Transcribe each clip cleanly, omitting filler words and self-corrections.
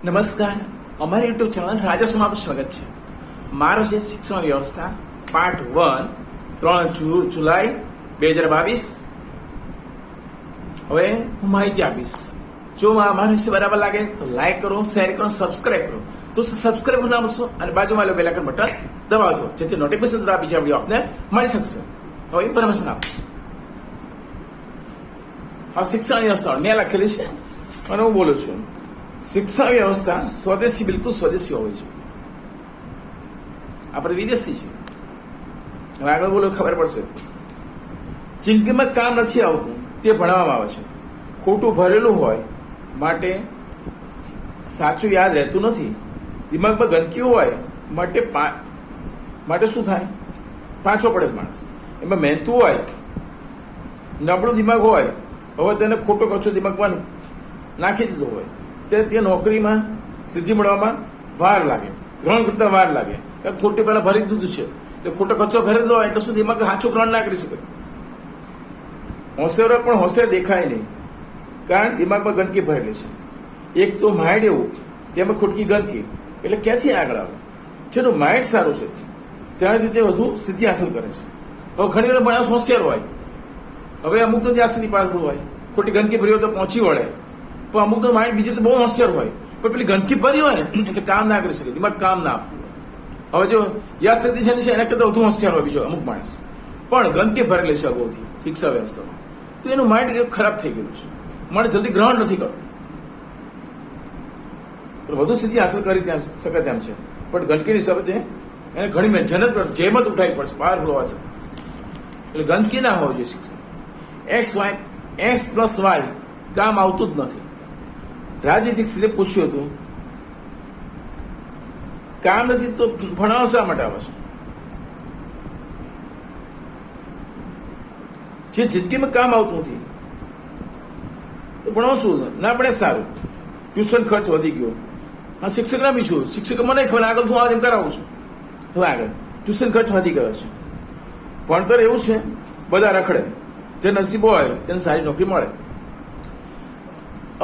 નમસ્કાર, અમારી YouTube channel રાજસમાં આપનું સ્વાગત છે. મારો છે શિક્ષણ વ્યવસ્થા પાર્ટ 1 3 જુલાઈ 2022. હવે હું માહિતી આપીશ. જો મારો વિષય બરાબર લાગે તો લાઈક કરો, શેર કરો, સબસ્ક્રાઈબ કરો. તો સબસ્ક્રાઈબ નામશો અને બાજુમાં બેલ આઇકન બટન દબાવજો, જેથી નોટિફિકેશન દ્વારા બીજા વિડીયો આપને મળી શકશે. હવે ઇન્ફોર્મેશન આપો. આ શિક્ષણ વ્યવસ્થા મેં લખેલી છે અને હું બોલું છું. શિક્ષણ વ્યવસ્થા સ્વદેશી, બિલકુલ સ્વદેશી હોવી જોઈએ. આપણે વિદેશી છીએ. હવે આગળ બોલો, ખબર પડશે. જિંદગીમાં કામ નથી આવતું તે ભણવામાં આવે છે. ખોટું ભરેલું હોય માટે સાચું યાદ રહેતું નથી. દિમાગમાં ગંદકી હોય માટે શું થાય? પાછો પડે માણસ. એમાં મહેનતું હોય, નબળું દિમાગ હોય, હવે તેને ખોટો કચો દિમાગમાં નાખી દીધો હોય તે નોકરીમાં સિદ્ધિ મળવામાં વાર લાગે, ગ્રહણ કરતા વાર લાગે. ખોટી પહેલા ભરી દીધું છે એટલે ખોટો કચ્ચો ભરી દીધો એટલે શું દિમાગ સાચું ગ્રહણ ના કરી શકે. હોશિયાર પણ હોશિયાર દેખાય નહીં, કારણ દિમાગમાં ગંદકી ભરેલી છે. એક તો માઇન્ડ એવું, તેમાં ખોટકી ગંદકી, એટલે ક્યાંથી આગળ આવે? જેનું માઇન્ડ સારું છે ત્યાંથી તે વધુ સિદ્ધિ હાંસલ કરે છે. હવે ઘણી વાર માણસ હોશિયાર હોય, હવે અમુક તો ત્યાં સુધી પારખું હોય, ખોટી ગંદકી ભરી હોય તો પહોંચી વળે. પણ અમુક તો માઇન્ડ બીજું તો બહુ હોશિયાર હોય, પણ પેલી ગંદકી ભરી હોય ને એટલે કામ ના કરી શકે, દિમાગ કામ ના આપતું હોય. હવે જો યાદ શક્તિ છે એના કરતા વધુ હોશિયાર હોય બીજો અમુક માણસ, પણ ગંદકી ભરેલી છે અગાઉથી શિક્ષા વ્યવસ્થામાં, તો એનું માઇન્ડ ખરાબ થઈ ગયું છે. મને જલ્દી ગ્રહણ નથી કરતું, વધુ સિદ્ધિ હાંસલ કરી શકે તેમ છે, પણ ગંદકીની હિસાબે એને ઘણી જેમ જ ઉઠાવી પડશે બહાર ખોલવા છે. એટલે ગંદકી ના હોવી જોઈએ શિક્ષણ. X+Y કામ આવતું જ નથી. રાજનીતિક સ્થિતિ પૂછ્યું હતું, કામ નથી તો ભણાવો શા માટે આવે છે? જે જિંદગીમાં કામ આવતું નથી તો ભણાવો શું ના પડે? સારું, ટ્યુશન ખર્ચ વધી ગયો. હા, શિક્ષક ના બી છું, શિક્ષક મને ખબર આગળ હું એમ કરાવું છું. હવે આગળ ટ્યુશન ખર્ચ વધી ગયો છે. ભણતર એવું છે, બધા રખડે, જે નસીબ હોય તેને સારી નોકરી મળે.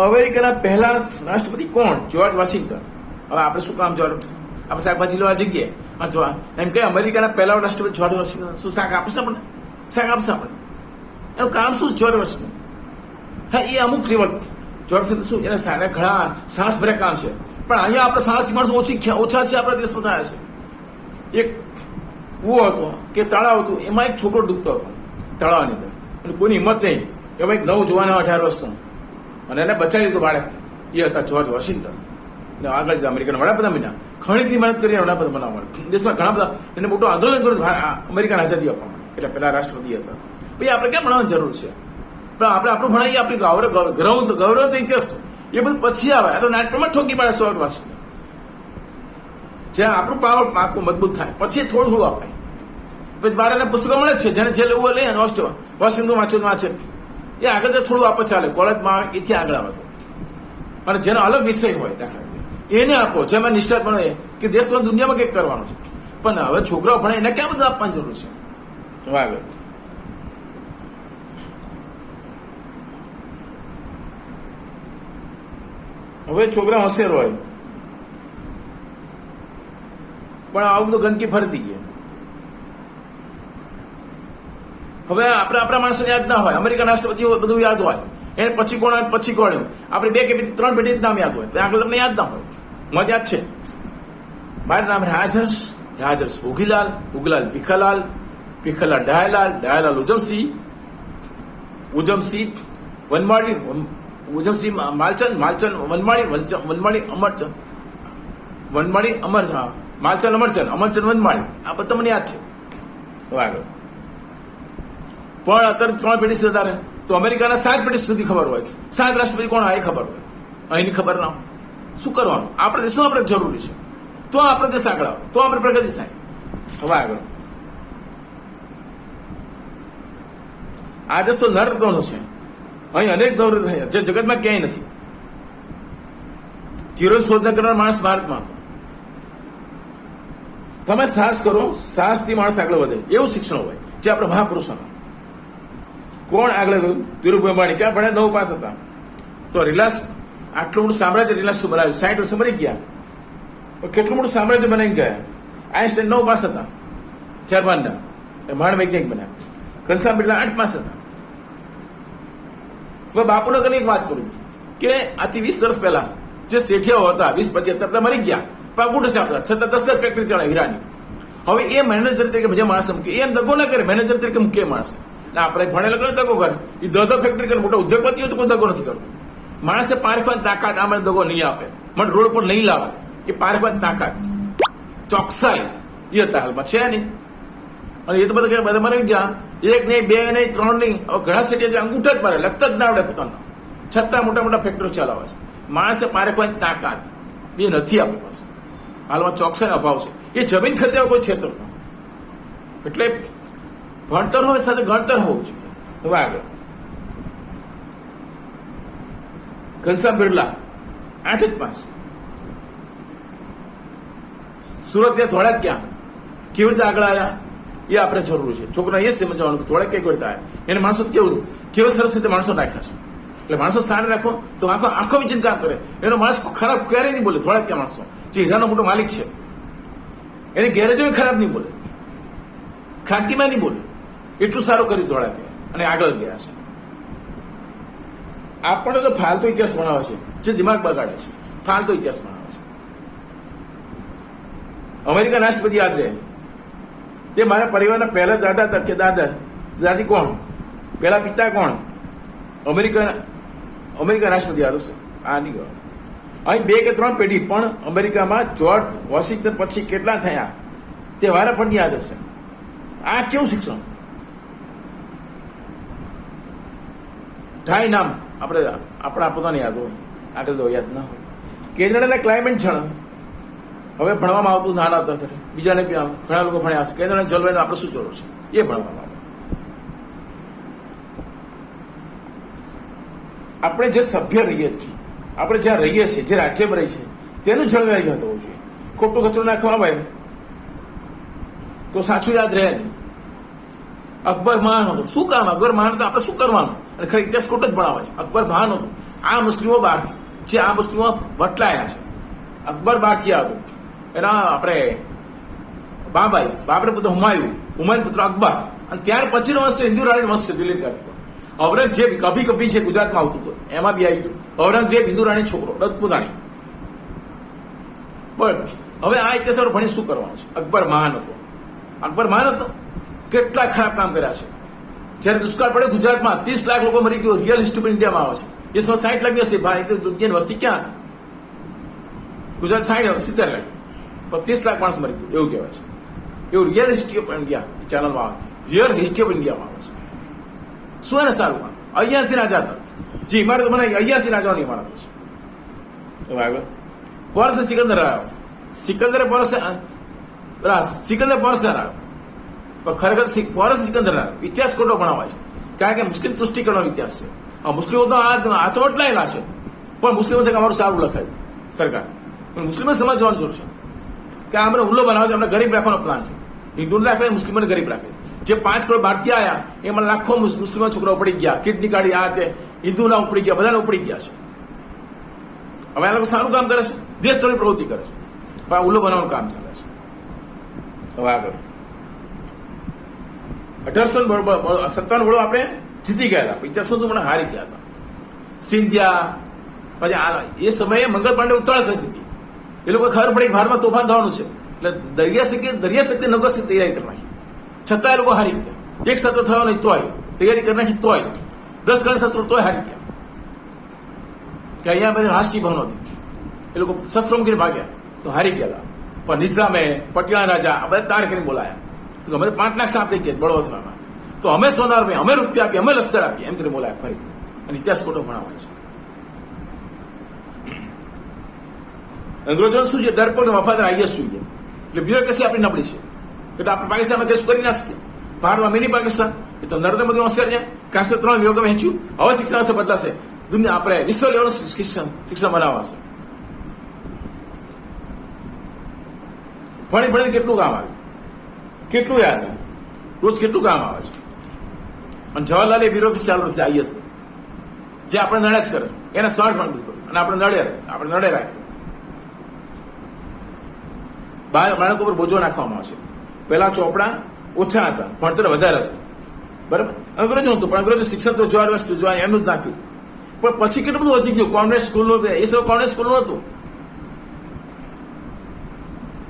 અમેરિકાના પહેલા રાષ્ટ્રપતિ કોણ? George Washington. હવે આપણે શું કામ જ્યોર્જ? આપણે શાકભાજી લેવા જગ્યાએ એમ કે અમેરિકાના પહેલા રાષ્ટ્રપતિ જ્યોર્જ વોશિંગ્ટન શું શાક આપશે આપણને? શાક આપશે આપણને? એનું કામ શું? George Washington. હા, એ અમુક લેવલ જ્યોર્જ શું એના સારા ઘણા સાહસ ભર્યા કામ છે, પણ અહીંયા આપણે સાહસી માણસો ઓછા છે આપણા દેશમાં થયા છે. એક કૂવો હતો કે તળાવ હતું, એમાં એક છોકરો ડૂબતો હતો તળાવની અંદર, અને કોઈની હિંમત નહીં. એમાં એક નવું જુવાન 18 વર્ષનું, અને એને બચાવી લીધું બાળક. એ હતા જ્યોર્જ વોશિંગ્ટન. આગળ જતા અમેરિકાના વડાપ્રધાન બન્યા. ઘણી બધી મહેનત કરી વડાપ્રધાન બનાવવા માટે. દેશમાં ઘણા બધા એને મોટું આંદોલન કર્યું અમેરિકાને આઝાદી આપવા માટે. એટલે પેલા રાષ્ટ્રપતિ હતા. ભાઈ આપણે ક્યાં ભણાવવાની જરૂર છે? પણ આપણે આપણું ભણાવીએ, આપણી ગૌરવ તો ઇતિહાસ એ બધું પછી આવે. આ તો નાટકમાં ઠોકી પાડે જ્યોર્જ વોશિંગ્ટન. જ્યાં આપણું પાવર પાકું મજબૂત થાય પછી થોડું થોડું અપાય. પછી બારના પુસ્તકો મળે જ છે, જેને જે લેવું લઈએ વોશિંગ્ટન વાંચે એ આગળ થોડું આપે ચાલે. કોલેજમાં એથી આગળ આવે તો, અને જેનો અલગ વિષય હોય દાખલા એને આપો, જેમાં નિષ્ઠાત ભણે કે દેશમાં દુનિયામાં કંઈક કરવાનું છે. પણ હવે છોકરાઓ ભણે એને ક્યાં બધું આપવાની જરૂર છે? આગળ હવે છોકરા હોશિયાર હોય પણ આવું બધું ગંદકી ફરી દઈએ. હવે આપણે આપણા માણસોને યાદ ના હોય, અમેરિકન રાષ્ટ્રપતિ બધું યાદ હોય, એને પછી કોણ આપણે 2 કે 3 પેઢી નામ યાદ હોય, આગળ તમને યાદ ના હોય. મને યાદ છે, મારું નામ રાજહર્ષ ઉગીલાલ ભીખાલાલ ડાયાલાલ ઉજમસિંહ વનમાળી ઉજમસિંહ માલચંદ અમરચંદ વનમાળી. આ બધા મને યાદ છે. આગળ પણ અત્યારે 3 પેઢી વધારે તો અમેરિકાના 7 પેઢી સુધી ખબર હોય, 7 રાષ્ટ્રપતિ કોણ એ ખબર હોય, અહીંની ખબર ના હોય. શું કરવાનું? આપણે દેશનું આપણે જરૂરી છે, તો આપણે દેશ આગળ આવે, તો આપણે પ્રગતિ થાય. હવે આગળ આ દેશ તો નરરત્નનો છે. અહીં અનેક નવરત્ન થયા જે જગતમાં ક્યાંય નથી. જીરોની શોધના કરનાર માણસ ભારતમાં હતો. તમે સાહસ કરો, સાહસથી માણસ આગળ વધે, એવું શિક્ષણ હોય જે આપણે મહાપુરુષોના. કોણ આગળ ગયું? ધીરુભાઈ અંબાણી ક્યાં ભણ્યા? 9 પાસ હતા. તો રિલાયન્સ આટલું મોટું સામ્રાજ્ય રિલાયન્સ બનાવ્યું, 60 વર્ષ મરી ગયા, પણ કેટલું મોટું સામ્રાજ્ય બનાવી ગયા. આઈન્સ્ટાઈન 9 પાસ હતા જર્મનના, મહાન વૈજ્ઞાનિક બન્યા. ઘનશ્યામ બિરલા 8 પાસ હતા. હવે બાપુનગરની એક વાત કરું કે આથી 20 વર્ષ પહેલા જે શેઠિયાઓ હતા 20-25 મરી ગયા, પણ ગુડ ચાપતા છતાં 10 ફેક્ટરી ચલાવી હીરાની. હવે એ મેનેજર તરીકે જે માણસ મૂકે એમ દગો ના કરે, મેનેજર તરીકે મૂકે માણસ. આપણે ભણેલા કરે દગો કરે, એ દો ફેક્ટરી કરે, મોટો ઉદ્યોગપતિ હોય તો કોઈ દગો નથી કરતો. માણસે પારખવાની તાકાત આમાં દગો નહીં આપે, મને રોડ પર નહીં લાવે, એ પારખવાની તાકાત ચોકસાઈ એ હતા હાલમાં છે નહીં. અને એ તો બધા મરી ગયા, 1 નહીં 2 નહીં 3 નહીં. હવે ઘણા શેઠિયા અંગૂઠા જ મારે, લખતા જ ના આવડે પોતાના, છતાં મોટા મોટા ફેક્ટરી ચલાવે છે. માણસે પારખવાની તાકાત એ નથી આપણી પાસે. હાલમાં ચોકસાઈ અભાવ છે. એ જમીન ખરીદવા કોઈ છેતર નથી. એટલે ભણતર હોય સાથે ગણતર હોવું જોઈએ. હવે આગળ ઘનશ્યામ બિરલા 8 જ પાસ. સુરત ત્યાં થોડાક ક્યાં કેવી રીતે આગળ આવ્યા એ આપણે જરૂર છે. છોકરા એ સમજવાનું કે થોડાક કેવી રીતે આવ્યા. એને માણસો કેવું સરસ રીતે માણસો રાખ્યા છે. એટલે માણસો સારા રાખો તો આખો વિચિન કામ કરે. એનો માણસ ખરાબ ક્યારેય નહીં બોલે. થોડાક ક્યાં માણસો જે હીરાનો મોટો માલિક છે એની ગેરેજો ખરાબ નહીં બોલે, ખાનગીમાં નહીં બોલે. એટલું સારું કર્યું થોડાક અને આગળ ગયા છે. આપણને તો ફાલતુ ઇતિહાસ ભણાવે છે, જે દિમાગ બગાડે છે. ફાલતુ ઇતિહાસ ભણાવે છે. અમેરિકન રાષ્ટ્રપતિ યાદ રહે, તે મારા પરિવારના પહેલા દાદા હતા કે દાદી કોણ, પહેલા પિતા કોણ, અમેરિકન રાષ્ટ્રપતિ યાદ હશે. આ નહીં ગયો. અહીં 2 કે 3 પેઢી પણ અમેરિકામાં જોર્જ વોશિંગ્ટન પછી કેટલા થયા તે વારા પણ યાદ હશે. આ કેવું શિક્ષણ? ઢાઈ નામ આપણા પોતાની યાદ હોય, આગળ તો યાદ ના હોય. કેનેડાના ક્લાઇમેટ જણ હવે ભણવામાં આવતું નાના હતા ત્યારે, બીજાને બી ઘણા લોકો ભણ્યા હશે. કેનેડાના જલવાયુ આપણે શું જરૂર છે એ ભણવામાં આવે. આપણે જે સભ્ય રહીએ છીએ, આપણે જ્યાં રહીએ છીએ, જે રાજ્યમાં રહીએ છીએ તેનું જળવાઈ જતું હોવું જોઈએ. ખોટું કચરો નાખવામાં આવે તો સાચું યાદ રહે નહીં. અકબર મહાન હતો, શું કામ? અકબર મહાન હતો, આપણે શું કરવાનું? અને ખરી ઇતિહાસ ખોટો જ ભણાવે છે. અકબર મહાન હતો. આ મુસ્લિમો બહારથી જે આ મુસ્લિમો વટલાયા છે. અકબર બહારથી આવ્યો. એના આપણે બાબરે પુત્ર હુમાયુન પુત્ર અકબર, અને ત્યાર પછીનો વંશ છે હિન્દુ રાણી વંશ છે દિલ્હી. ઔરંગઝેબ કભી કભી જે ગુજરાતમાં આવતું હતું એમાં બી આવી ગયું. ઔરંગઝેબ હિન્દુ રાણી છોકરો, રજપૂતાણી. પણ હવે આ ઇતિહાસ ભણી શું કરવાનું છે? અકબર મહાન હતો. અકબર મહાન હતો. કેટલા ખરાબ કામ કર્યા છે. જયારે દુષ્કાળ પડે ગુજરાતમાં 30 લાખ લોકો મરી ગયો. રિયલ હિસ્ટ્રી ઇન્ડિયામાં આવે છે. એ સમય 60 લાખ હશે ભાઈ. દુનિયાની વસ્તી ક્યાં હતી? ગુજરાત 70 લાખ, 30 લાખ માણસ મરી ગયું એવું કહેવાય છે. એવું રિયલ હિસ્ટ્રી ઓફ ઇન્ડિયા ચેનલમાં આવે. રિયલ હિસ્ટ્રી ઓફ ઇન્ડિયામાં આવે છે. શું એને સારું કામ? 81 રાજા હતા. જે ઇમારત બનાવી 81 રાજાઓની ઇમારત છે. પોરસ સિકંદર આવ્યો. સિકંદર પોરસ આવ્યો. પણ ખરેખર પોરસ સિકંદર આવ્યો. ઇતિહાસ ખોટો ભણાવાય છે. કારણ કે મુસ્લિમ તુષ્ટિકરણનો ઇતિહાસ છે. મુસ્લિમો તો હાથ વટલાયેલા છે, પણ મુસ્લિમો અમારું સારું લખાય સરકાર. મુસ્લિમો સમજવાનું જરૂર છે કે આપણે હુલ્લો બનાવે છે, આપણે ગરીબ રાખવાનો પ્લાન છે. હિન્દુને રાખે, મુસ્લિમોને ગરીબ રાખે. જે 5 કરોડ ભારતીય આવ્યા એમાં લાખો મુસ્લિમો છોકરા ઉપડી ગયા. કિડની કાઢી આ તે હિન્દુના ઉપડી ગયા, બધાને ઉપડી ગયા છે. હવે આ લોકો સારું કામ કરે છે, દેશ તોડી પ્રવૃત્તિ કરે છે, પણ આ ઉલ્લો બનાવવાનું કામ ચાલે છે. હવે આગળ 1857 વડો આપણે જીતી ગયા હતા. 55 મને હારી ગયા હતા. સિંધિયા પછી એ સમયે મંગળ પાંડે ઉત્તરાયણ કરી દીધી. એ લોકો ખબર પડી ભારતમાં તોફાન થવાનું છે, એટલે દરિયા શક્તિ નગરથી તૈયારી કરી નાખી. છતાં એ લોકો હારી ગયા. એક સત્ર થયો નહીં તોય તૈયારી કરી નાખી, તોય 10 ગણ શસ્ત્રો તોય હારી ગયા. કે અહીંયા બધી રાષ્ટ્રીય ભવનો હતી, એ લોકો શસ્ત્રો મૂકીને ભાગ્યા તો હારી ગયા. પણ નિઝામે પટિયાલા રાજા આ બધા તાર કરીને બોલાયા. તો અમે 5 લાખ સાપ થઈ ગયા બળવંતમાં. તો અમે સોનાર ભાઈ, અમે રૂપિયા આપીએ, અમે લશ્કર આપીએ એમ કરીને બોલાયા ફરી. અને ઇતિહાસ ખોટો ભણાવાય છે. અંગ્રેજો શું છે? ડરપોક ને વફાદાર આઈએસ જોઈએ. એટલે બ્યુરોક્રેસી આપણી નબળી છે. એટલે આપણે પાકિસ્તાનમાં કેસ કરી ના શકીએ. ભારતમાં મિની પાકિસ્તાન એ તો નરેન્દ્ર મોદી હોશિયાર છે. કાશે 3 વિભાગમાં વહેંચ્યું. હવે શિક્ષણ બદલાશે. દુનિયા આપણે વિશ્વ લેવલનું શિક્ષણ બનાવવાશે. ભણી કેટલું કામ આવે, કેટલું યાદ આવે, રોજ કેટલું કામ આવે છે. અને જવાહરલાલ એ બ્યુરોક્રેસી ચાલુ નથી આઈએસ, જે આપણે નડ્યા જ કરે. એના સ્વાર્થ માટે બધું કર્યું. અને આપણે નડે રાખ્યું. બાળકો પર બોજો નાખવામાં આવશે. પહેલા ચોપડા ઓછા હતા, ભણતર વધારે હતું, બરાબર. અંગ્રેજો હતું, પણ અંગ્રેજો શિક્ષણ તો જોવા વસ્તુ જોવા એમનું જ નાખ્યું. પણ પછી કેટલું બધું વધી ગયું. કોન્વેન્ટ સ્કૂલનું એ સૌ કોન્વેન્ટ સ્કૂલનું હતું,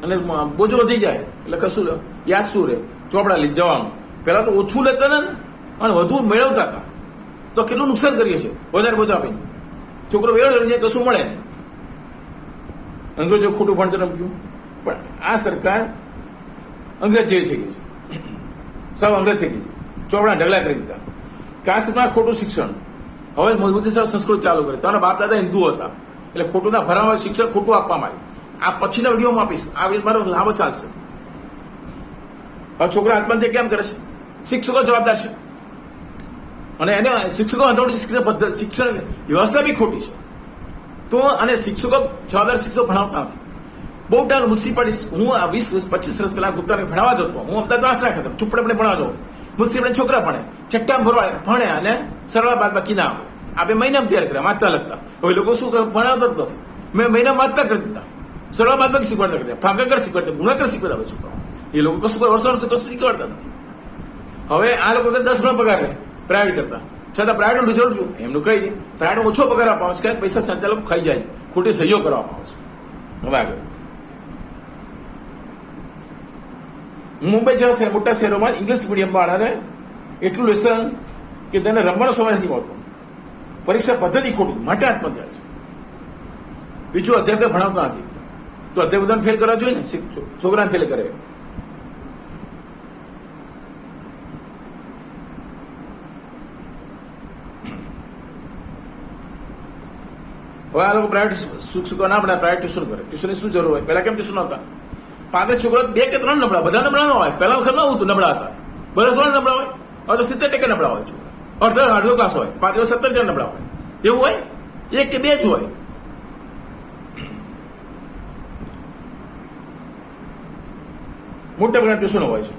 અને બોજો વધી જાય એટલે કશું યાદ શું રહે? ચોપડા લઈ જવાનું. પહેલા તો ઓછું લેતા ને અને વધુ મેળવતા હતા, તો કેટલું નુકસાન કરીએ છીએ વધારે બોજો આપીને. છોકરો વેળ જાય કશું મળે નહીં. અંગ્રેજો ખોટું ભણતર મૂક્યું, પણ આ સરકાર અંગ્રેજ જેવી થઈ ગઈ છે, સૌ અંગ્રેજ થઈ ગઈ છે. ચોપડા ઢગલા કરી દીધા. કાસ્ટમાં ખોટું શિક્ષણ. હવે મજબૂતી સાથે સંસ્કૃત ચાલુ કરી. તમારા બાપ દાદા હિન્દુ હતા એટલે ખોટું ના ભરાવા શિક્ષણ ખોટું આપવામાં આવ્યું. આ પછીના વિડીયોમાં આપીશ. આ વિડીયો મારો લાંબો ચાલશે. હવે છોકરા આત્મહત્યા કેમ કરે છે? શિક્ષકો જવાબદાર છે, અને એને શિક્ષકો શિક્ષણ વ્યવસ્થા બી ખોટી છે. તો અને શિક્ષકો જવાબદાર શિક્ષકો ભણાવતા નથી. બહુ ટાઈમ મ્યુનિસિપાલિટી, હું 20-25 વર્ષ પહેલા ગુપ્તાને ભણાવવા જતો. હું અમદાવાદ વાસ રાખતો, ચુપડે ભણાવવા જાઉં. મ્યુનિસિપાલિટી છોકરા ભણે, ચટ્ટામ ભણે અને સરળ બાદ બાકી ના આવે. આપણે મહિનામાં તૈયાર કર્યા વાંચતા લખતા. હવે લોકો શું ભણાવતા જ નથી. મેં મહિનામાં વાંચતા કરી દીધા, સરળ બાદ બાકી શીખવાડતા કરી દીધા, ભાગાકાર શીખવાડતા, ગુણાકાર શીખવાડતા છોકરાઓ. એ લોકો કશું વર્ષો કશું શીખવાડતા નથી. હવે આ લોકો 10 ગણો પગાર લે પ્રાઇવેટ કરતા, છતાં પ્રાઇવેટનું રિઝલ્ટ શું? એમનું કઈ નહીં. પ્રાઇવેટ ઓછો પગાર આપવામાં આવે છે, પૈસા સંચાલકો ખાઈ જાય, ખોટી સહીઓ કરવામાં આવે છે. હવે આગળ મુંબઈ જેવા મોટા શહેરોમાં ઇંગ્લિશ મીડિયમ બાળાને એટલું લેસન કે તેને રમવાનો સમય નથી મળતો. પરીક્ષા પદ્ધતિ ખોટી માટે આત્મહત્યા છે. બીજું અધ્યાપક ભણાવતા નથી, તો અધ્યાપક ફેલ કરવા જોઈએ ને, છોકરાને ફેલ કરે. હવે આ લોકો પ્રાઇવેટ શિક્ષકો ના ભણાય, પ્રાઇવેટ ટ્યુશન કરે. ટ્યુશનની શું જરૂર હોય? પહેલા કેમ ટ્યુશન હતા? 35 છોકરા 2 કે 3 નબળા, બધા નબળા ન હોય. પહેલા વખત નવું હતું નબળા હતા, બધા 3 નબળા હોય. હવે તો 70% નબળા હોય છોકરા. અડધો ક્લાસ હોય, 5 17 જણ નબળા હોય. એવું હોય? 1 કે 2 જ હોય. મોટા ભાગના ટ્યુશનો હોય છે.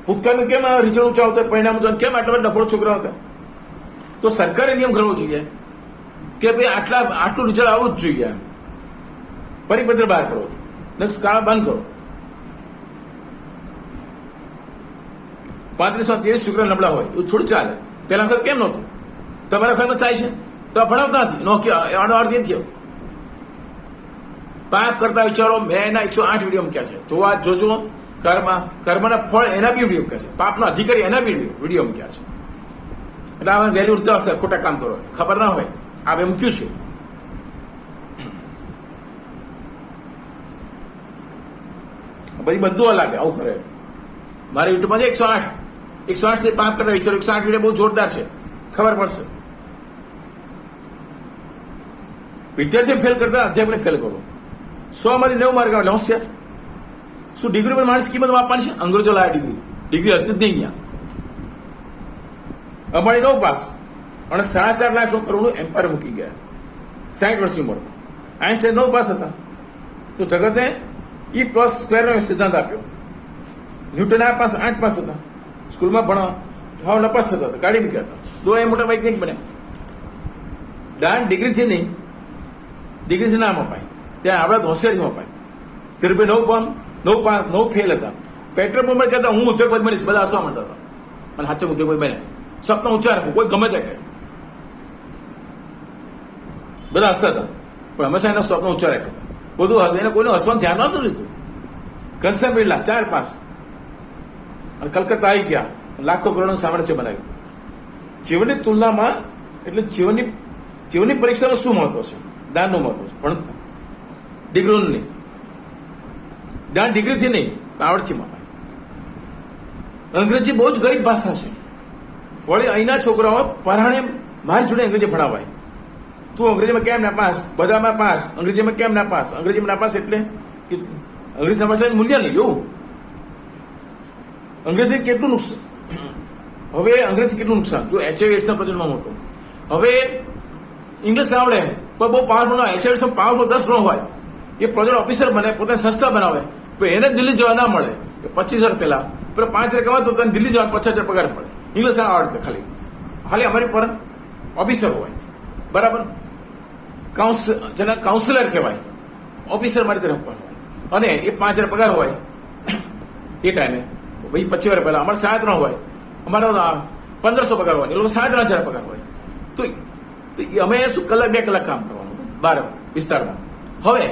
ભૂતકાળનું કેમ રિઝલ્ટ ઊંચા આવતા, પરિણામ કેમ આટલા બધા ડફોળ છોકરા હતા? તો સરકારે નિયમ કરવો જોઈએ કે ભાઈ આટલું રિઝલ્ટ આવવું જ જોઈએ. પરિપત્ર બહાર કરો, શાળા બંધ કરો. 35માં 23 છોકરા નબળા હોય એવું થોડું ચાલે. પેલા વખત કેમ નહોતું? તમારા વખતમાં થાય છે તો ભણાવતા નથી. આનો અર્થ એ થયો. પાપ કરતા વિચારો મેં એના 108 વિડીયો મૂક્યા છે, જોજો. કર્મના ફળ એના બી વિડીયો મૂક્યા છે, પાપનો અધિકારી એના બી વિડીયો મૂક્યા છે. એટલે આ વેલ્યુ ઉડતા હશે, ખોટા કામ કરો, ખબર ના હોય આ બે મૂક્યું છે. પછી બધું અલગ આવું કરે. મારા યુટ્યુબમાં 108 થી પાપ કરતા વિચારો 108 વિડીયો બહુ જોરદાર છે, ખબર પડશે. વિદ્યાર્થી ફેલ કરતા અધ્યાપકને ફેલ કરો. 100 માંથી 90 માર્ક આવે હોશિયાર. શું ડિગ્રી પર માણસ કિંમત આપવાની છે? અંગ્રેજો લાયા ડિગ્રી હતી જ નહીં. અહીંયા અંબાણી 9 પાસ અને 4.5 લાખ કરોડનું એમ્પાયર મૂકી ગયા 60 વર્ષની ઉંમર. આઈન્સ્ટાઈન 9 પાસ હતા, તો જગતે E+² સિદ્ધાંત આપ્યો. ન્યૂટન આ પાસ 8 પાસ હતા, સ્કૂલમાં ભણવા હાવ નપાસ થતા હતા, કાઢી મૂક્યા હતા. તો એ મોટા વૈજ્ઞાનિક બન્યા. દાન ડિગ્રીથી નહીં, ડિગ્રીથી નામ અપાય, ત્યાં આવડત હોશિયારી અપાય. ધીરુભાઈ 9 ફેલ હતા. પેટ્રોલ પંપ કહેતા હું ઉદ્યોગપતિ બનીશ, બધા હસવા માંડતા હતા. અને સાચે ઉદ્યોગપતિ બન્યા. સપના ઊંચા રાખવું, કોઈ ગમે તે કહે, બધા હસતા હતા, પણ હંમેશા એના સ્વપ્ન ઊંચા રાખ્યા હતા. બધું એને કોઈનું હસવાનું ધ્યાન નહોતું લીધું. ઘનશ્યામ બિરલા 4 પાસ અને કલકત્તા આવી ગયા, લાખો કરોડનું સામ્રાજ્ય બનાવ્યું. જીવનની તુલનામાં એટલે જીવનની પરીક્ષાનું શું મહત્વ છે? દાનનું મહત્વ છે, પણ ડિગ્રીનું નહીં. દાન ડિગ્રીથી નહીં, આવડથી મપાય. અંગ્રેજી બહુ જ ગરીબ ભાષા છે. વળી અહીંના છોકરાઓ પરાણે મારી જોડે અંગ્રેજી ભણાવાય. તું અંગ્રેજીમાં કેમ ના પાસ? બધામાં પાસ. અંગ્રેજીમાં કેમ ના પાસ? અંગ્રેજીમાં ના પાસ એટલે કે અંગ્રેજી ભાષાનું મૂલ્ય નહીં. એવું અંગ્રેજી કેટલું નુકસાન. હવે અંગ્રેજી કેટલું નુકસાન જો HIV/AIDS પ્રજનનમાં મોટું. હવે ઇંગ્લિશ આવડે પણ બહુ પાવરફુલ હોય. HIV/AIDS પાવરફુલ 10 ગણો હોય. એ પ્રોજેક્ટ ઓફિસર બને, પોતાની સંસ્થા બનાવે, તો એને દિલ્હી જવા ના મળે. 25,000 પહેલા પેલા 5,000 કમાતો તને દિલ્હી જવા 50,000 પગાર પડે. ઇંગ્લિશ આવડે ખાલી અમારી પર ઓફિસર હોય, બરાબર, જેને કાઉન્સિલર કહેવાય, ઓફિસર મારી તરફ હોય, અને એ 5,000 પગાર હોય એ ટાઈમે. ભાઈ 25 વર્ષ પહેલા અમારે 3.5 હોય, અમારો 1,500 પગાર હોય, એ લોકો 3,500 પગાર હોય. તો અમે શું કલાક 2 કલાક કામ કરવાનું બહાર વિસ્તારમાં. હવે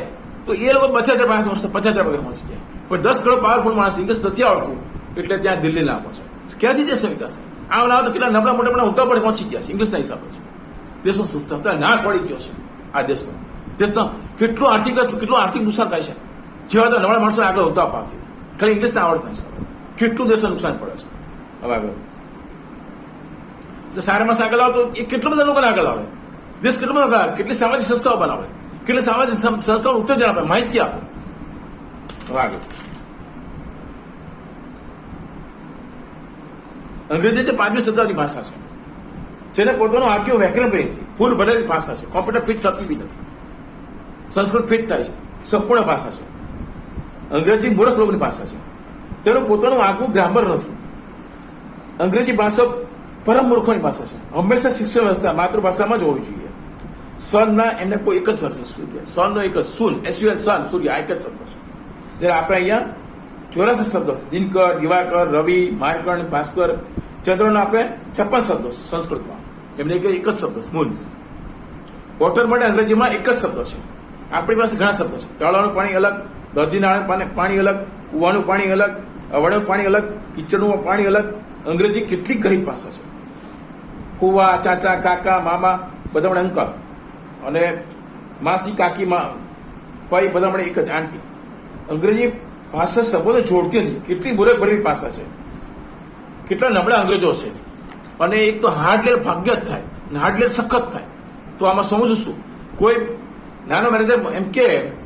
તો એ લોકો 50,000 પગાર પહોંચી ગયા. પણ 10 કરોડ પાવરફુલ માણસ ઇંગ્લિશ નથી આવડતું એટલે ત્યાં દિલ્હી ના પહોંચે. ક્યાંથી દેશનો વિકાસ થાય? આમ ના તો કેટલા નબળા મોટા હોદ્દા પર પહોંચી ગયા છે ઇંગ્લિશના હિસાબે. દેશનો નાશ વળી ગયો છે આ દેશનો કેટલું આર્થિક નુકસાન થાય છે. જેવા તો નબળા માણસો આગળ હોદ્દા પામથી ખાલી ઇંગ્લિશના આવડતના હિસાબે કેટલું દેશને નુકસાન પડે છે. હવે આગળ તો સારા માણસ આગળ આવે તો એ કેટલા બધા લોકોને આગળ આવે, દેશ કેટલો બધો આગળ આવે, કેટલી સામાજિક સંસ્થાઓ બનાવે, કેટલી સામાજિક સંસ્થાઓને ઉત્તેજન આપે, માહિતી આપે. હવે આગળ અંગ્રેજી જે 5મી સદી ભાષા છે, જેને પોતાનું આગ્યું વ્યાકરણ નથી, ફૂલ ભરેલી ભાષા છે, કોમ્પ્યુટર ફિટ થતી બી નથી. સંસ્કૃત ફિટ થાય છે, સંપૂર્ણ ભાષા છે. અંગ્રેજી મૂર્ખ લોકોની ભાષા છે, તેનું પોતાનું આગવું ગ્રામર નથી. અંગ્રેજી ભાષા પરમ મૂર્ખોની ભાષા છે. હંમેશા શિક્ષણ વ્યવસ્થા માતૃભાષામાં જ હોવી જોઈએ. સનના એમને કોઈ એક જ શબ્દ છે, સૂર્ય. સનનો એક જ સૂન, SUN, સન, સૂર્ય, આ એક જ શબ્દ છે. જ્યારે આપણે અહીંયા 84 શબ્દો છે, દિનકર, દિવાકર, રવિ, માર્કંડ, ભાસ્કર, ચંદ્રના આપણે 56 શબ્દો છે સંસ્કૃતમાં, એમને એક જ શબ્દ છે, મૂન. વોટર માટે અંગ્રેજીમાં એક જ શબ્દ છે. આપણી પાસે ઘણા શબ્દો છે. તળાવનું પાણી અલગ, દર્દી નાળાનું પાણી અલગ, કુવાનું પાણી અલગ, અવળનું પાણી અલગ, કિચડનું પાણી અલગ. અંગ્રેજી કેટલી ગરીબ ભાષા છે. ફુવા, ચાચા, કાકા, મામા બધા મળે અંકલ, અને માસી, કાકી, ભાઈ બધા મળે એક જ આંટી. અંગ્રેજી ભાષા શબ્દોને જોડતી નથી. કેટલી મૂર્ખ ભરેલી ભાષા છે, કેટલા નબળા અંગ્રેજો છે. અને એક તો હાર્ડ લેવલ ભાગ્ય જ થાય, હાર્ડ લેવલ સખત થાય. તો આમાં સમજું શું? કોઈ નાનો મેનેજર એમ કે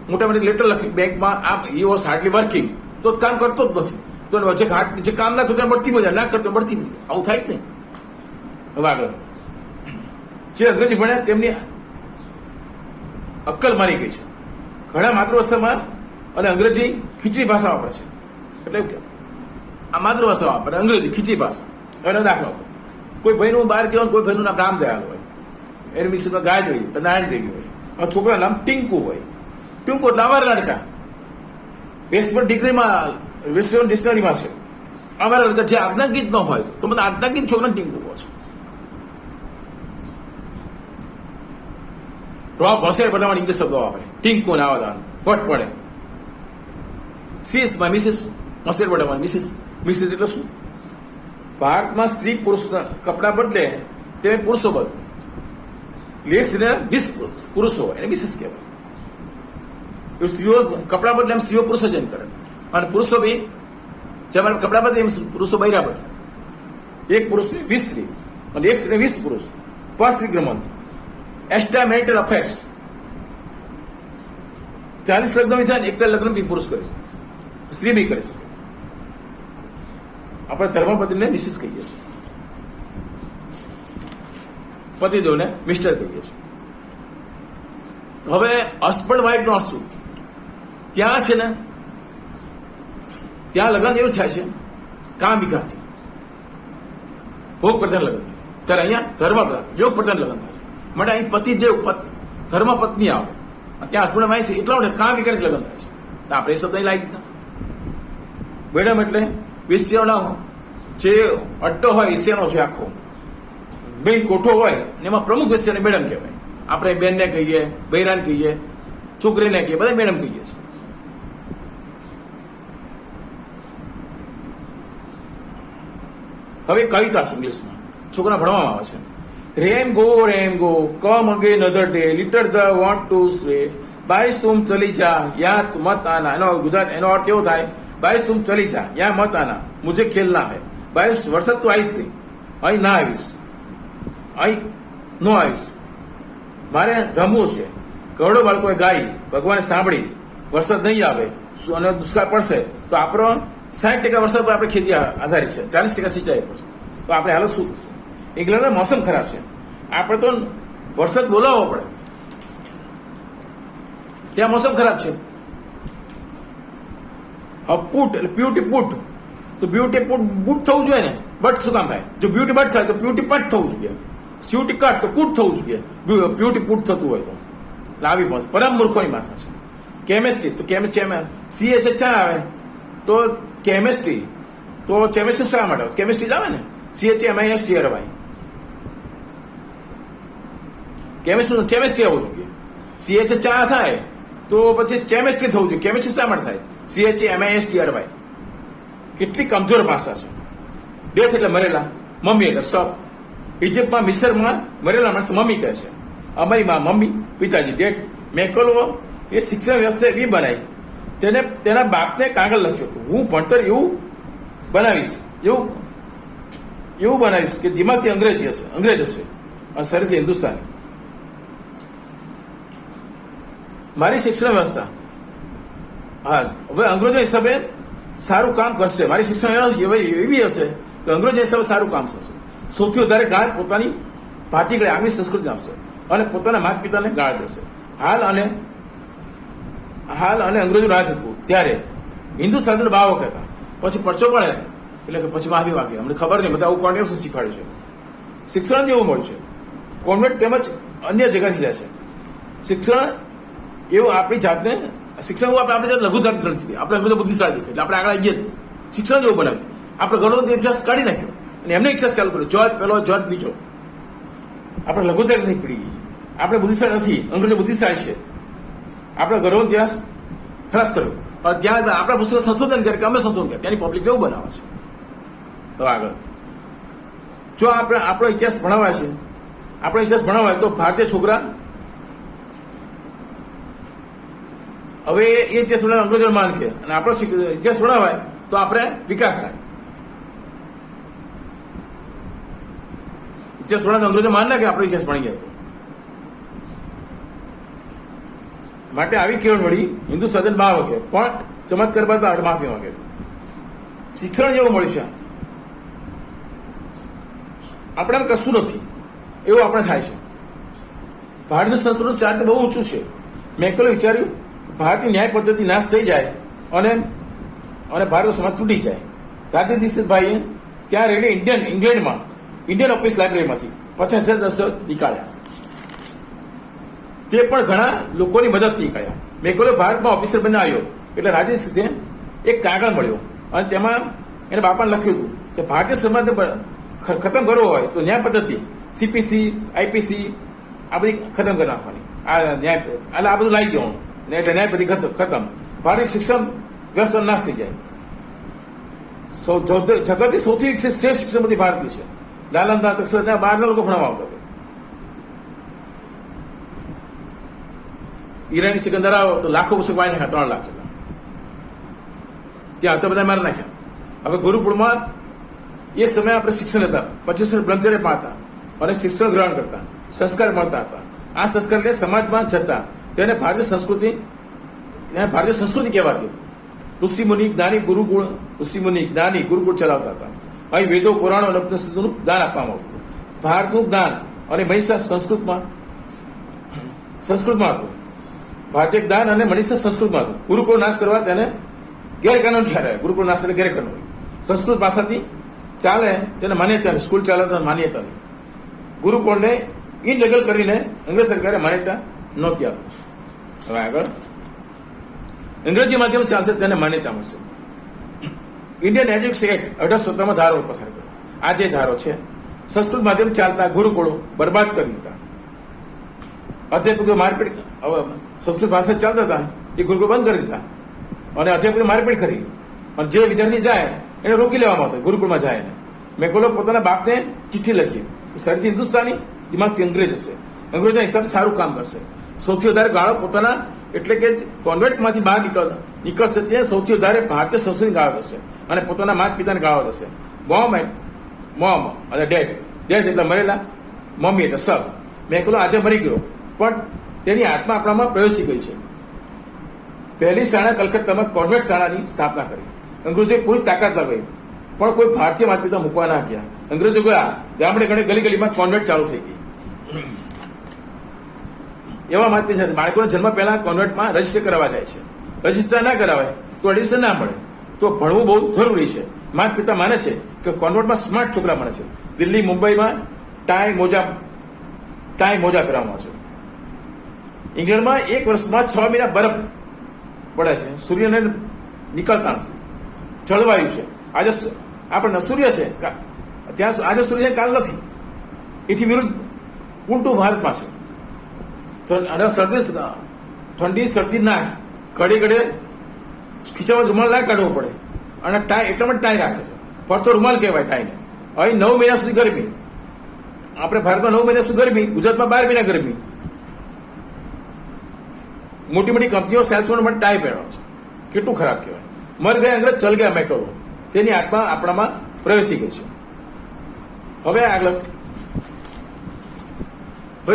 મોટા મેનેજર લેટર લખી બેંકમાં, આમ હી વોઝ હાર્ડલી વર્કિંગ, તો કામ કરતો જ નથી. તો જે કામ ના કરતો મળતી મજા, ના કરતો મળતી મજા, આવું થાય જ નહીં. હવે આગળ જે અંગ્રેજી ભણ્યા તેમની અક્કલ મારી ગઈ છે. ઘણા માતૃભાષામાં અને અંગ્રેજી ખીચડી ભાષા વાપરે છે. એટલે કે આ માતૃભાષા વાપરે અંગ્રેજી ખીચડી ભાષા. એનો દાખલો આપો, કોઈ ભાઈનું બહાર ગયો, કોઈ ભાઈનું નામ રામદયાલ હોય, એની મિસિસમાં ગાયત્રી, નારાયણ દેવી હોય, છોકરા નામ ટિંકુ હોય. ટિંકુ એટલે અમારા લડકા વેસ્ટર્ન ડિગ્રીમાં, વેસ્ટર્ન ડિક્શનરીમાં છે. અમારા લડકા જે આજ્ઞાગીત ન હોય તો બધા આજ્ઞાગીત છોકરાને ટિંકુ કહો છો. રોબ હોશિયાર બનાવવાની ઇંગ્લિશ શબ્દો વાપરે, ટિંકુ ને આવા વટ પડે. સીસ માં મિસિસ, હોશિયાર બનાવવાની મિસિસ. મિસિસ એટલે શું? ભારતમાં સ્ત્રી પુરુષ કપડા બદલે તે પુરુષો બદલે. સ્ત્રીને 20 પુરુષો એને મિસિસ કહેવાય. સ્ત્રીઓ કપડા બદલે એમ સ્ત્રીઓ પુરુષો જ કરે, અને પુરુષો બી જેમ કપડા બદલે એમ પુરુષો બૈરા બદલે. એક પુરુષને 20 સ્ત્રી અને એક સ્ત્રીને 20 પુરુષ. સ્ત્રીગ્રમંત એક્સ્ટ્રા મેરિટલ અફેર્સ 40 લગ્ન બી થાય, 41 લગ્ન બી પુરુષ કરે છે, સ્ત્રી બી કરી શકે. આપણે ધર્મપત્નીને મિસિસ કહીએ છીએ, પતિદેવને મિસ્ટર કહીએ છીએ. હવે હસબન્ડ વાઇફ નો અર્થ શું? ત્યાં છે ને, ત્યાં લગ્ન એવું થાય છે કામ વિકાસથી, ભોગ પ્રધાન લગ્ન. ત્યારે અહીંયા ધર્મ યોગ પ્રધાન લગ્ન થાય છે. માટે અહીં પતિદેવ ધર્મ પત્ની આવે, ત્યાં હસબન્ડ વાઇફ છે એટલા માટે કામ વિકાસ લગ્ન થાય છે. તો આપણે એ શબ્દ અહીં લાવી દીધા. મેડમ એટલે વિષયનો જે અડ્ડો હોય વિષયનો છે આખો બેન કોઠો હોય, એમાં પ્રમુખ વિષયને મેડમ કહેવાય. આપણે બેનને કહીએ, બૈરાને કહીએ, છોકરીને કહીએ, બધા મેડમ કહીએ છીએ. હવે કવિતા છે ઇંગ્લિશમાં, છોકરા ભણવામાં આવે છે. Rain go come again other day, little the want to stray, બાઈસ તુમ ચલી જા યા મત આના. એનો ગુજરાત એનો અર્થ એવો થાય, બાઈસ તુમ ચલી જા યા મત આના, મુझे ખેલના હૈ. બાઈસ વરસાદ તો આવીશ નહીં, અહીં ના આવીશ, અહીં નો આવીશ, મારે રમવું છે. કરોડો બાળકોએ ગાઈ, ભગવાને સાંભળી, વરસાદ નહીં આવે અને દુષ્કાળ પડશે તો આપણો 60% વરસાદ પર આપણે ખેતી આધારિત છે, 40% સિંચાઈ પર છે. તો આપણે હાલત શું થશે? ઇંગ્લેન્ડમાં મોસમ ખરાબ છે, આપણે તો વરસાદ બોલાવવો પડે. ત્યાં મોસમ ખરાબ છે. પુટ એટલે બ્યુટી પુટ, તો બ્યુટી પુટ બુટ થવું જોઈએ ને, બટ શું કામ થાય? જો બ્યુટી બટ થાય તો બ્યુટી પટ થવું જોઈએ. સ્યુટી કટ તો કૂટ થવું જોઈએ, બ્યુટી પૂટ થતું હોય તો આવી પહોંચ પરમ મૂર્ખોની ભાષા છે. કેમેસ્ટ્રી તો સીએ છે ચા આવે તો કેમેસ્ટ્રી તો કેમેસ્ટ્રી શા માટે કેમેસ્ટ્રી જ આવે ને, CHMIST રવાય કેમેસ્ટ્રી આવવું જોઈએ. CH ચા થાય તો પછી કેમેસ્ટ્રી થવું જોઈએ, કેમેસ્ટ્રી શા માટે થાય, CHMIST રવાય. કેટલી કમજોર ભાષા છે. ડેથ એટલે મરેલા, મમ્મી એટલે સબ. ઇજિપ્તમાં મિસરમાં મરેલા માણસ મમ્મી કહે છે, અમારી માં મમ્મી, પિતાજી ડેડ. મેકોલો એ શિક્ષણ વ્યવસ્થા એવી બનાવી, તેને તેના બાપને કાગળ લખ્યો હું ભણતર એવું બનાવીશ કે દિમાગથી અંગ્રેજ હશે અને શરીરથી હિન્દુસ્તાની. મારી શિક્ષણ વ્યવસ્થા હા હવે અંગ્રેજો હિસાબે સારું કામ કરશે. મારી શિક્ષણ વ્યવસ્થા એવી હશે કે અંગ્રેજો હિસાબે સારું કામ થશે. સૌથી વધારે ગાળ પોતાની ભાતીગળે આગવી સંસ્કૃતિ આપશે અને પોતાના માતા પિતાને ગાળ દેશે. હાલ અને અંગ્રેજો રાજ હતું ત્યારે હિન્દુ સાધન બાવો કહેતા, પછી પરચો પડે એટલે કે પછી માફી માંગે. અમને ખબર નહીં, બધા આવું કોન્વેન્ટ શીખવાડ્યું છે. શિક્ષણ જેવું મળ્યું છે કોન્વેન્ટ તેમજ અન્ય જગ્યાથી લે છે. શિક્ષણ એવું આપણી જાતને શિક્ષણ આપણી જાત લઘુજાત ગણતી, આપણે બધા બુદ્ધિશાળી એટલે આપણે આગળ આવીએ શિક્ષણ જેવું બનાવ્યું. આપણે ઘણો ઇતિહાસ કાઢી નાખ્યો અને એમને ઇતિહાસ ચાલુ કર્યો, જોર્જ પહેલો જોર્જ બીજો. આપણે લઘુજાત નહીં પડી ગઈ, આપણે બુદ્ધિશાળી નથી, અંગ્રેજો બુદ્ધિશાળી છે. આપણે ગર્વ ઇતિહાસ ખલાસ કર્યો પણ ત્યાં આપણા પુસ્તકો સંશોધન કરે કે અમે સંશોધન કર્યા, ત્યાંની પબ્લિક એવું બનાવે છે. તો આગળ જો આપણે આપણો ઇતિહાસ ભણાવાય છે, આપણો ઇતિહાસ ભણાવાય તો ભારતીય છોકરા હવે એ ઇતિહાસ અંગ્રેજો માન કે અને આપણો ઇતિહાસ ભણાવાય તો આપણે વિકાસ થાય. ઇતિહાસ ભણાવે અંગ્રેજો માન ના કે આપણો ઇતિહાસ ભણી ગયા. માટે આવી કેવળ વળી હિન્દુ સાધન બા વગે પણ ચમત્કાર બાદ માફી માંગે. શિક્ષણ જેવું મળ્યું છે આપણે કશું નથી એવું આપણે થાય છે. ભારતીય સંસ્કૃતિ ચાર્ટ બહુ ઊંચું છે. મેં કલો વિચાર્યું ભારતીય ન્યાય પદ્ધતિ નાશ થઈ જાય અને ભારતીય સમાજ તૂટી જાય. રાધે દીક્ષિતભાઈએ ત્યાં રહીને ઇંગ્લેન્ડમાં ઇન્ડિયન ઓફિસ લાઇબ્રેરીમાંથી 50,000 દસ્તાવેજ નીકાળ્યા. તે પણ ઘણા લોકોની મદદથી નીકળ્યા. મેકોલે ભારતમાં ઓફિસર બને આવ્યો એટલે રાધે દીક્ષિતે એક કાગળ મળ્યો અને તેમાં એને બાપાને લખ્યું હતું કે ભારતીય સમાજને ખતમ કરવો હોય તો ન્યાય પદ્ધતિ CPC IPC આ બધી ખતમ કરી નાખવાની. આ ન્યાય એટલે આ બધું લાવી દેવાનું એટલે ન્યાય પદ્ધતિ ખતમ. ભારતીય શિક્ષણ વ્યવસ્થા નાશ થઈ જાય. જગતની સૌથી શ્રેષ્ઠ શિક્ષણ બધી ભારતીય છે. નાલંદા તક્ષશિલા ત્યાં બહારના લોકો ભણવા આવતા હતા. ઈરાની સિકંદર આવો તો લાખો પુસ્તક વાંચી નાખ્યા, 3 લાખ જેટલા ત્યાં હતા, બધા મારી નાખ્યા. હવે ગુરુકુળમાં એ સમયે આપણે શિક્ષણ હતા, 25 બ્રહ્મચર્ય પાડતા અને શિક્ષણ ગ્રહણ કરતા, સંસ્કાર મળતા હતા. આ સંસ્કારને સમાજમાં જતા તેને ભારતીય સંસ્કૃતિ કહેવાતી હતી. ઋષિ મુનિ જ્ઞાની ગુરુકુળ ચલાવતા હતા. અહીં વેદો પુરાણો અને ઉપનિષદોનું દાન આપવામાં આવતું. ભારતનું જ્ઞાન અને મનીષા સંસ્કૃતમાં હતું. ભારતીય જ્ઞાન અને મનીષા સંસ્કૃતમાં હતું. ગુરુકુળ નાશ કરવા તેને ગેરકાનૂન ઠેરાય. ગુરુકુળ નાશ એટલે ગેરકાનૂન. સંસ્કૃત ભાષાથી ચાલે તેને માન્યતા નહીં, સ્કૂલ ચાલે તો માન્યતા નહીં. ગુરુકુળને ઇનલીગલ કરીને અંગ્રેજ સરકારે માન્યતા નહોતી આપી. હવે આગળ અંગ્રેજી માધ્યમ ચાલશે તેને માન્યતા મળશે. ઇન્ડિયન એજ્યુકેશન એક્ટ 1870 ધારો પસાર કર્યો. આ જે ધારો છે સંસ્કૃત માધ્યમ ચાલતા ગુરુકુળો બરબાદ કરી દીધા. અધ્યાપકો મારપીટ સંસ્કૃત ભાષા ચાલતા હતા એ ગુરુકુળ બંધ કરી દીધા અને અધ્યાપકો મારપીટ કરી અને જે વિદ્યાર્થી જાય એને રોકી લેવામાં આવતો ગુરુકુળમાં જાય. મેકોલે પોતાના બાપને ચિઠ્ઠી લખી શરીરથી હિન્દુસ્તાની, દિમાગથી અંગ્રેજ હશે, અંગ્રેજના હિસાબે સારું કામ કરશે. સૌથી વધારે ગાળો પોતાના એટલે કે કોન્વેન્ટમાંથી બહાર નીકળશે તે સૌથી વધારે ભારતીય સંસ્કૃતિ ગાળો થશે અને પોતાના માતા પિતાને ગાળો થશે. મોમ અને ડેડ એટલે મરેલા, મમ્મી એટલે સબ. મેકોલો આજે મરી ગયો પણ તેની આત્મા આપણામાં પ્રવેશી ગઈ છે. પહેલી શાળા કલકત્તામાં કોન્વેન્ટ શાળાની સ્થાપના કરી. અંગ્રેજોએ પૂરી તાકાત લગાવી પણ કોઈ ભારતીય માતા પિતા મૂકવા ના ગયા. અંગ્રેજો ગયા ગામડે ગલી ગલીમાં કોન્વેન્ટ ચાલુ થઈ ગઈ. એવા માતા પિતા બાળકોને જન્મ પહેલા કોન્વેન્ટમાં રજીસ્ટર કરાવવા જાય છે. રજીસ્ટર ના કરાવાય તો એડમિશન ના મળે. તો ભણવું બહુ જરૂરી છે. માતા પિતા માને છે કે કોન્વેન્ટમાં સ્માર્ટ છોકરા મળે છે. દિલ્હી મુંબઈમાં ટાઈ મોજા ટાઈ મોજા પહેરવામાં આવશે. ઇંગ્લેન્ડમાં એક વર્ષમાં 6 મહિના બરફ પડે છે. સૂર્યને નીકળતા નથી. જળવાયુ છે. આજે આપણે સૂર્ય છે ત્યાં આજે સૂર્ય છે, કાલ નથી. એથી વિરુદ્ધ ઉલટું ભારતમાં છે. અને ઠંડી શરદી ના ઘડે ઘડે ખીચામાં રૂમાલ ના કાઢવો પડે. અને ટાઈ એટલા માટે ટાઈ રાખે છે. ફરતો રૂમાલ કહેવાય ટાઈને. અહીં 9 મહિના સુધી ગરમી. આપણે ભારતમાં 9 મહિના સુધી ગરમી, ગુજરાતમાં 12 મહિના ગરમી. મોટી મોટી કંપનીઓ સેલ્સમેન માટે ટાઈ પહેરવા છે. કેટલું ખરાબ કહેવાય. મર ગયા અંગ્રેજ ચલ ગયા મેં કહું. તેની આત્મા આપણામાં પ્રવેશી ગઈ છે. હવે આગળ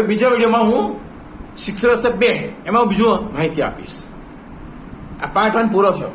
બીજા વિડીયોમાં હું શિક્ષણ રસ્તે 2 એમાં હું બીજું માહિતી આપીશ. આ પાર્ટ 1 પૂરો થયો.